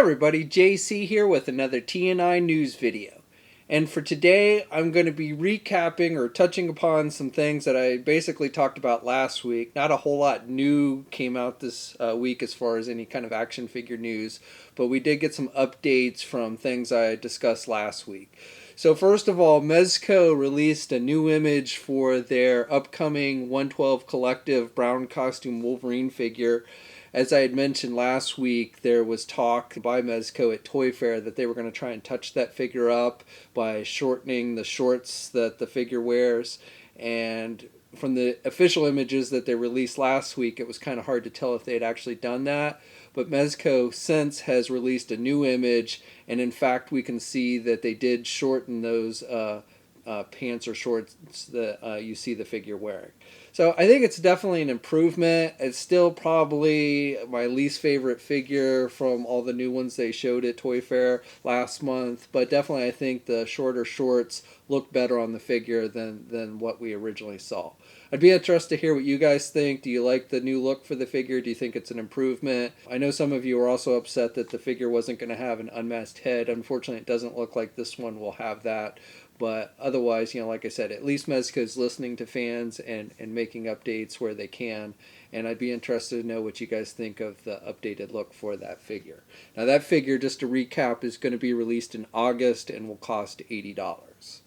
everybody, JC here with another TNI news video. And for today, I'm going to be recapping or touching upon some things that I basically talked about last week. Not a whole lot new came out this week as far as any kind of action figure news, but we did get some updates from things I discussed last week. So first of all, Mezco released a new image for their upcoming 112 Collective Brown Costume Wolverine figure. As I had mentioned last week, there was talk by Mezco at Toy Fair that they were going to try and touch that figure up by shortening the shorts that the figure wears. And from the official images that they released last week, it was kind of hard to tell if they had actually done that. But Mezco since has released a new image, and in fact we can see that they did shorten those pants or shorts that you see the figure wearing. So I think it's definitely an improvement. It's still probably my least favorite figure from all the new ones they showed at Toy Fair last month, but definitely I think the shorter shorts look better on the figure than what we originally saw. I'd be interested to hear what you guys think. Do you like the new look for the figure? Do you think it's an improvement? I know some of you are also upset that the figure wasn't going to have an unmasked head. Unfortunately, it doesn't look like this one will have that. But otherwise, like I said, at least Mezco's listening to fans and making updates where they can. And I'd be interested to know what you guys think of the updated look for that figure. Now that figure, just to recap, is going to be released in August and will cost $80.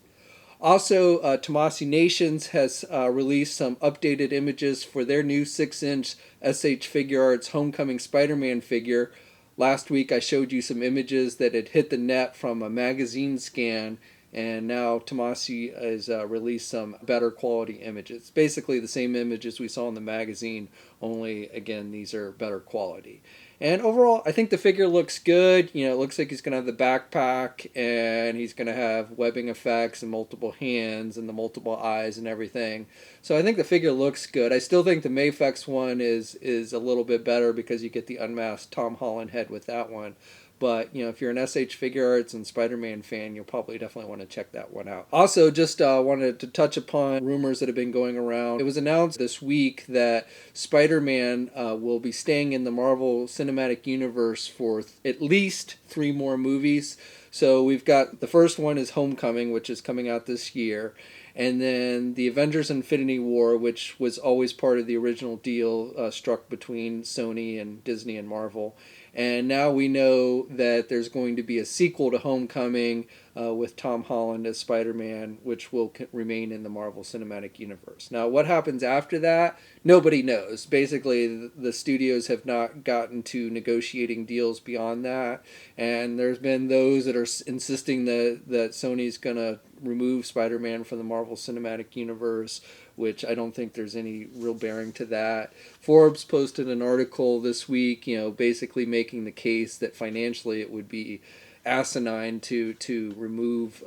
Also, Tamashii Nations has released some updated images for their new 6-inch S.H. Figuarts Homecoming Spider-Man figure. Last week I showed you some images that had hit the net from a magazine scan, and now Tamashii has released some better quality images. Basically the same images we saw in the magazine, only again these are better quality. And overall, I think the figure looks good. It looks like he's going to have the backpack, and he's going to have webbing effects and multiple hands and the multiple eyes and everything. So I think the figure looks good. I still think the Mafex one is a little bit better because you get the unmasked Tom Holland head with that one. But, if you're an S.H. Figuarts and Spider-Man fan, you'll probably definitely want to check that one out. Also, just wanted to touch upon rumors that have been going around. It was announced this week that Spider-Man will be staying in the Marvel Cinematic Universe for at least 3 more movies. So we've got, the first one is Homecoming, which is coming out this year. And then the Avengers Infinity War, which was always part of the original deal struck between Sony and Disney and Marvel. And now we know that there's going to be a sequel to Homecoming with Tom Holland as Spider-Man, which will remain in the Marvel Cinematic Universe. Now, what happens after that? Nobody knows. Basically, the studios have not gotten to negotiating deals beyond that. And there's been those that are insisting that Sony's going to remove Spider-Man from the Marvel Cinematic Universe, which I don't think there's any real bearing to that. Forbes posted an article this week, basically making the case that financially it would be asinine to remove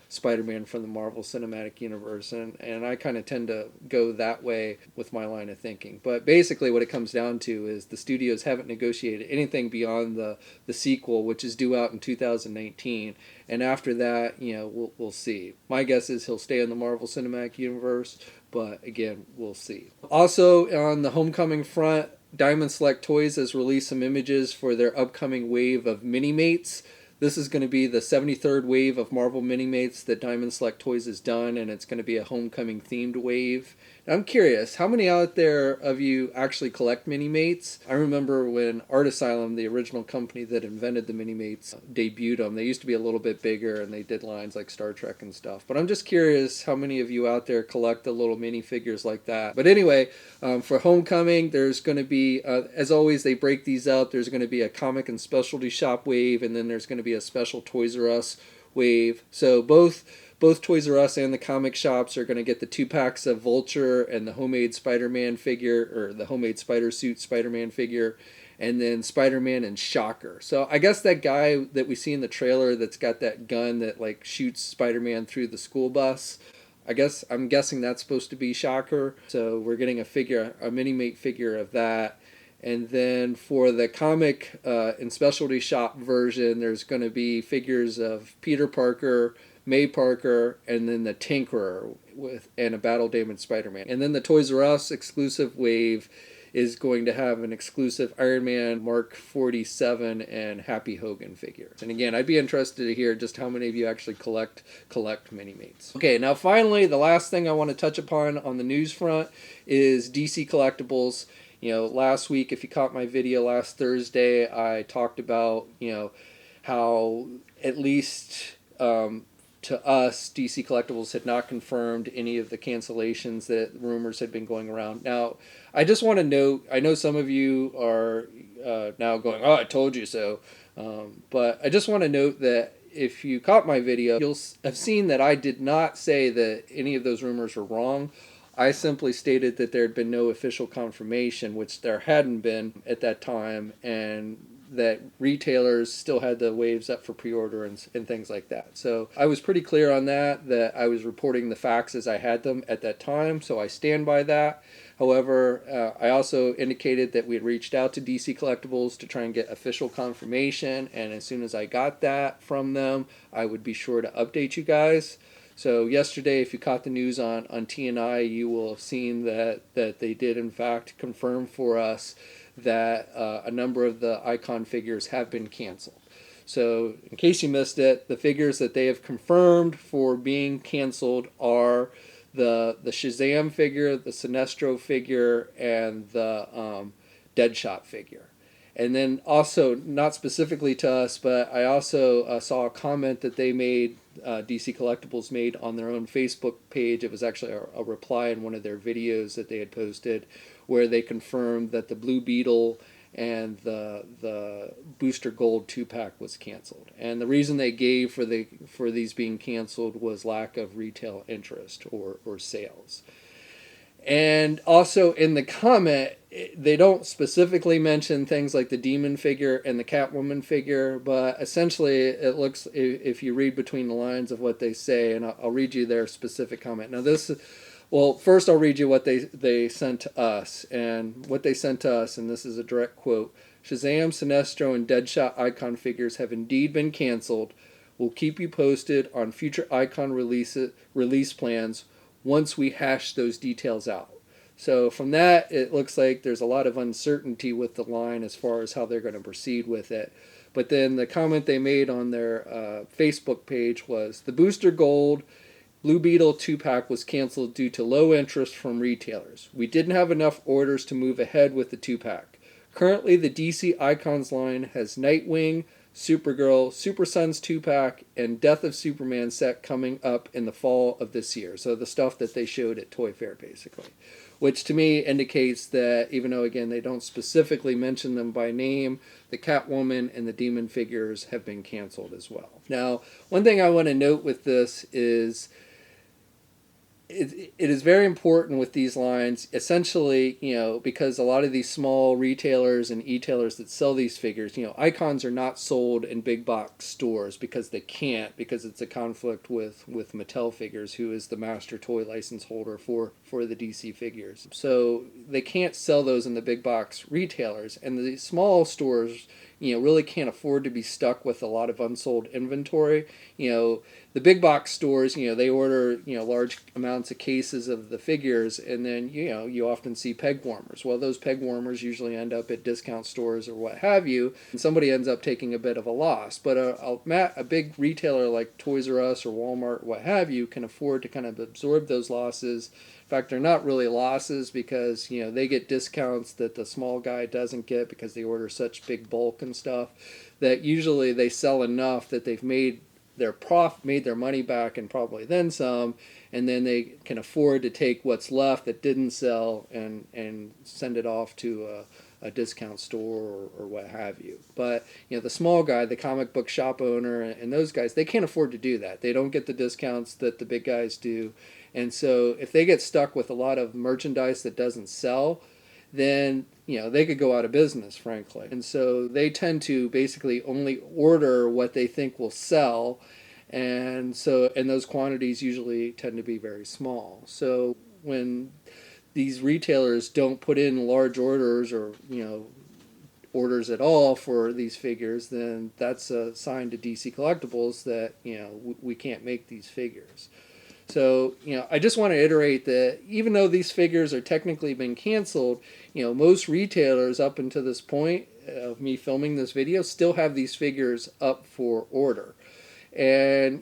Spider-Man from the Marvel Cinematic Universe, and I kind of tend to go that way with my line of thinking. But basically what it comes down to is the studios haven't negotiated anything beyond the sequel, which is due out in 2019, and after that, we'll see. My guess is he'll stay in the Marvel Cinematic Universe, but again, we'll see. Also, on the Homecoming front, Diamond Select Toys has released some images for their upcoming wave of Minimates. This is going to be the 73rd wave of Marvel Minimates that Diamond Select Toys has done, and it's going to be a Homecoming themed wave. Now, I'm curious, how many out there of you actually collect Minimates? I remember when Art Asylum, the original company that invented the Minimates, debuted them. They used to be a little bit bigger, and they did lines like Star Trek and stuff. But I'm just curious how many of you out there collect the little minifigures like that. But anyway, for Homecoming, there's going to be, as always, they break these up. There's going to be a comic and specialty shop wave, and then there's going to be a special Toys R Us wave. So both Toys R Us and the comic shops are going to get the 2-packs of Vulture and the homemade Spider-Man figure, or the homemade Spider Suit Spider-Man figure, and then Spider-Man and Shocker. So I guess that guy that we see in the trailer that's got that gun that shoots Spider-Man through the school bus, I'm guessing that's supposed to be Shocker. So we're getting a Minimate figure of that. And then for the comic and specialty shop version, there's going to be figures of Peter Parker, May Parker, and then the Tinkerer and a battle damaged Spider-Man. And then the Toys R Us exclusive wave is going to have an exclusive Iron Man Mark 47 and Happy Hogan figure. And again, I'd be interested to hear just how many of you actually collect Minimates. Okay, now finally, the last thing I want to touch upon on the news front is DC Collectibles. Last week, if you caught my video last Thursday, I talked about, how at least to us, DC Collectibles had not confirmed any of the cancellations that rumors had been going around. Now, I just want to note, I know some of you are now going, oh, I told you so. But I just want to note that if you caught my video, you'll have seen that I did not say that any of those rumors were wrong. I simply stated that there had been no official confirmation, which there hadn't been at that time, and that retailers still had the waves up for pre-order and things like that. So I was pretty clear on that I was reporting the facts as I had them at that time, so I stand by that. However, I also indicated that we had reached out to DC Collectibles to try and get official confirmation, and as soon as I got that from them, I would be sure to update you guys. So yesterday, if you caught the news on TNI, you will have seen that they did in fact confirm for us that a number of the Icon figures have been canceled. So in case you missed it, the figures that they have confirmed for being canceled are the Shazam figure, the Sinestro figure, and the Deadshot figure. And then also, not specifically to us, but I also saw a comment that they made, DC Collectibles made on their own Facebook page. It was actually a reply in one of their videos that they had posted, where they confirmed that the Blue Beetle and the Booster Gold 2-pack was canceled. And the reason they gave for these being canceled was lack of retail interest or sales. And also in the comment, they don't specifically mention things like the Demon figure and the Catwoman figure, but essentially it looks, if you read between the lines of what they say, and I'll read you their specific comment. Now well, first I'll read you what they sent to us. And what they sent to us, and this is a direct quote: Shazam, Sinestro, and Deadshot Icon figures have indeed been canceled. We'll keep you posted on future Icon release plans once we hash those details out. So from that, it looks like there's a lot of uncertainty with the line as far as how they're going to proceed with it. But then the comment they made on their Facebook page was, the Booster Gold Blue Beetle 2-pack was canceled due to low interest from retailers. We didn't have enough orders to move ahead with the 2-pack. Currently, the DC Icons line has Nightwing, Supergirl, Super Sons 2-pack, and Death of Superman set coming up in the fall of this year. So the stuff that they showed at Toy Fair, basically. Which to me indicates that, even though, again, they don't specifically mention them by name, the Catwoman and the Demon figures have been canceled as well. Now, one thing I want to note with this is it is very important with these lines, essentially, because a lot of these small retailers and e-tailers that sell these figures, Icons are not sold in big box stores because they can't, because it's a conflict with Mattel Figures, who is the master toy license holder for the DC figures. So they can't sell those in the big box retailers, and the small stores really can't afford to be stuck with a lot of unsold inventory. The big box stores, they order, large amounts of cases of the figures, and then, you often see peg warmers. Well, those peg warmers usually end up at discount stores or what have you, and somebody ends up taking a bit of a loss. But a big retailer like Toys R Us or Walmart, what have you, can afford to kind of absorb those losses. In fact, they're not really losses because, they get discounts that the small guy doesn't get because they order such big bulk and stuff, that usually they sell enough that they've made their money back and probably then some, and then they can afford to take what's left that didn't sell and send it off to a discount store or what have you. But the small guy, the comic book shop owner, and those guys, they can't afford to do that. They don't get the discounts that the big guys do. And so if they get stuck with a lot of merchandise that doesn't sell, then they could go out of business, frankly. And so they tend to basically only order what they think will sell, and those quantities usually tend to be very small. So when these retailers don't put in large orders or orders at all for these figures, then that's a sign to DC Collectibles that we can't make these figures. So, I just want to iterate that even though these figures are technically been canceled, most retailers up until this point of me filming this video still have these figures up for order. And,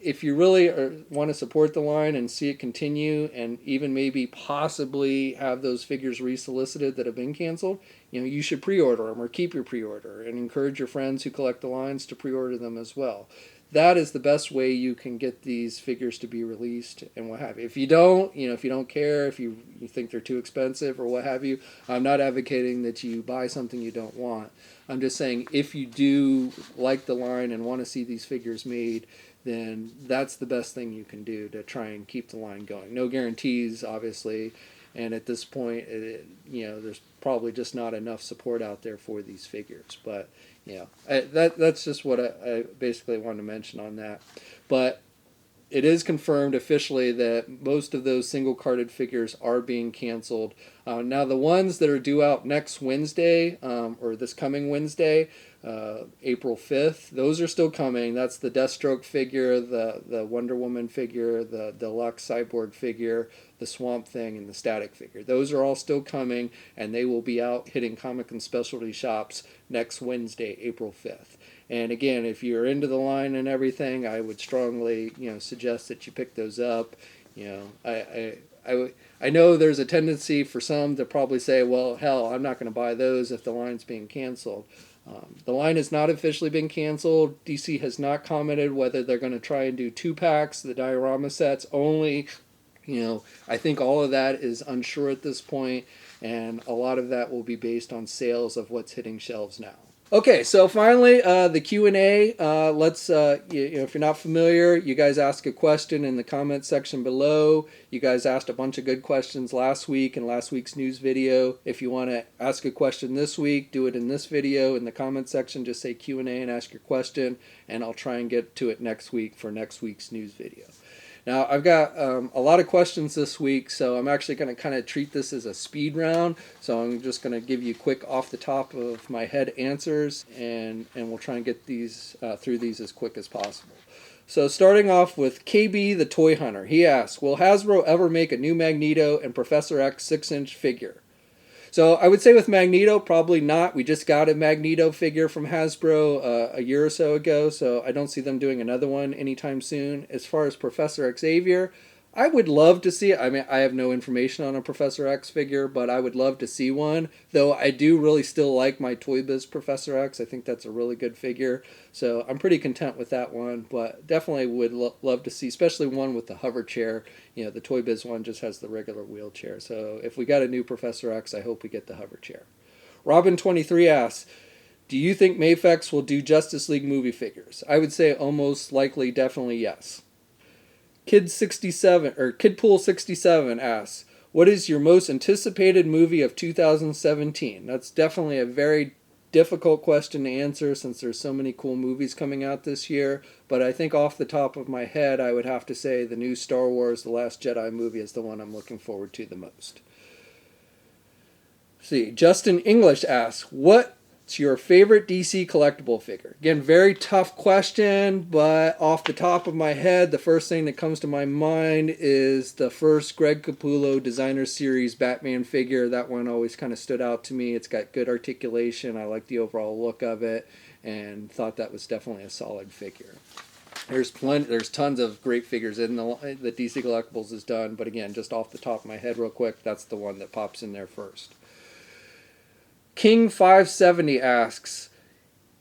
if you really want to support the line and see it continue and even maybe possibly have those figures resolicited that have been canceled, you should pre-order them or keep your pre-order and encourage your friends who collect the lines to pre-order them as well. That is the best way you can get these figures to be released and what have you. If you don't, if you don't care, if you think they're too expensive or what have you, I'm not advocating that you buy something you don't want. I'm just saying if you do like the line and want to see these figures made, then that's the best thing you can do to try and keep the line going. No guarantees, obviously, and at this point, there's probably just not enough support out there for these figures. But that's just what I basically wanted to mention on that. But it is confirmed officially that most of those single-carded figures are being canceled. Now, the ones that are due out next Wednesday, or this coming Wednesday, April 5th, those are still coming. That's the Deathstroke figure, the Wonder Woman figure, the Deluxe Cyborg figure, the Swamp Thing, and the Static figure. Those are all still coming, and they will be out hitting comic and specialty shops next Wednesday, April 5th. And again, if you're into the line and everything, I would strongly, suggest that you pick those up. I know there's a tendency for some to probably say, well, hell, I'm not going to buy those if the line's being canceled. The line has not officially been canceled. DC has not commented whether they're going to try and do 2-packs, the diorama sets only. I think all of that is unsure at this point, and a lot of that will be based on sales of what's hitting shelves now. Okay, so finally, the Q&A. Let's, if you're not familiar, you guys ask a question in the comment section below. You guys asked a bunch of good questions last week in last week's news video. If you want to ask a question this week, do it in this video in the comment section. Just say Q&A and ask your question, and I'll try and get to it next week for next week's news video. Now, I've got a lot of questions this week, so I'm actually going to kind of treat this as a speed round. So I'm just going to give you quick off the top of my head answers, and we'll try and get these through these as quick as possible. So starting off with KB the Toy Hunter. He asks, will Hasbro ever make a new Magneto and Professor X 6-inch figure? So I would say with Magneto, probably not. We just got a Magneto figure from Hasbro a year or so ago, so I don't see them doing another one anytime soon. As far as Professor Xavier, I would love to see it. I mean, I have no information on a Professor X figure, but I would love to see one. Though I do really still like my Toy Biz Professor X. I think that's a really good figure. So I'm pretty content with that one, but definitely would love to see, especially one with the hover chair. The Toy Biz one just has the regular wheelchair. So if we got a new Professor X, I hope we get the hover chair. Robin23 asks, do you think Mafex will do Justice League movie figures? I would say almost likely, definitely yes. Kidpool67 asks, what is your most anticipated movie of 2017? That's definitely a very difficult question to answer since there's so many cool movies coming out this year, but I think off the top of my head I would have to say the new Star Wars The Last Jedi movie is the one I'm looking forward to the most. See, Justin English asks, what's your favorite DC collectible figure? Again, very tough question, but off the top of my head, the first thing that comes to my mind is the first Greg Capullo Designer Series Batman figure. That one always kind of stood out to me. It's got good articulation. I like the overall look of it, and thought that was definitely a solid figure. There's tons of great figures in that DC Collectibles has done, but again, just off the top of my head real quick, that's the one that pops in there first. King570 asks,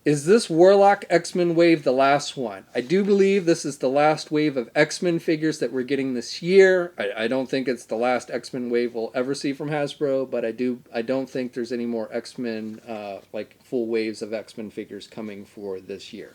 is this Warlock X-Men wave the last one? I do believe this is the last wave of X-Men figures that we're getting this year. I don't think it's the last X-Men wave we'll ever see from Hasbro, but I don't think there's any more X-Men, like full waves of X-Men figures coming for this year.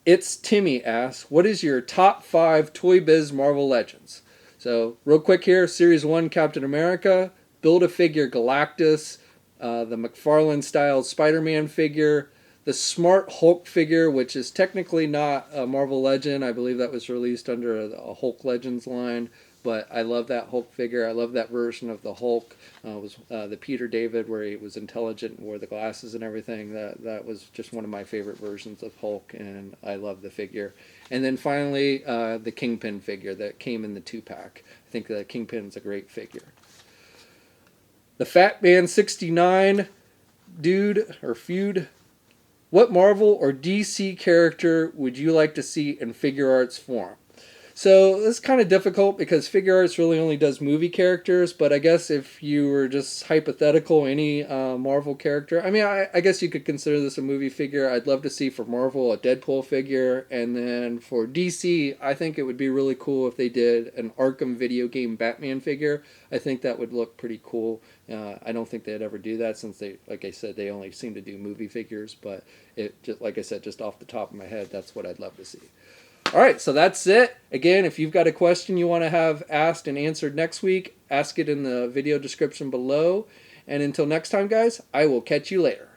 It's Timmy asks, what is your top 5 Toy Biz Marvel Legends? So real quick here, Series 1 Captain America, Build-A-Figure Galactus, the McFarlane-style Spider-Man figure, the Smart Hulk figure, which is technically not a Marvel Legend. I believe that was released under a Hulk Legends line. but I love that Hulk figure. I love that version of the Hulk. It was the Peter David where he was intelligent and wore the glasses and everything. That was just one of my favorite versions of Hulk, and I love the figure. And then finally, the Kingpin figure that came in the 2-pack. I think the Kingpin's a great figure. The Fat Man 69 dude or feud. What Marvel or DC character would you like to see in Figuarts form? So this is kind of difficult because Figuarts really only does movie characters, but I guess if you were just hypothetical, any Marvel character, I mean, I guess you could consider this a movie figure. I'd love to see for Marvel a Deadpool figure, and then for DC, I think it would be really cool if they did an Arkham video game Batman figure. I think that would look pretty cool. I don't think they'd ever do that since they, like I said, they only seem to do movie figures, but it just, like I said, just off the top of my head, that's what I'd love to see. All right, so that's it. Again, if you've got a question you want to have asked and answered next week, ask it in the video description below. And until next time, guys, I will catch you later.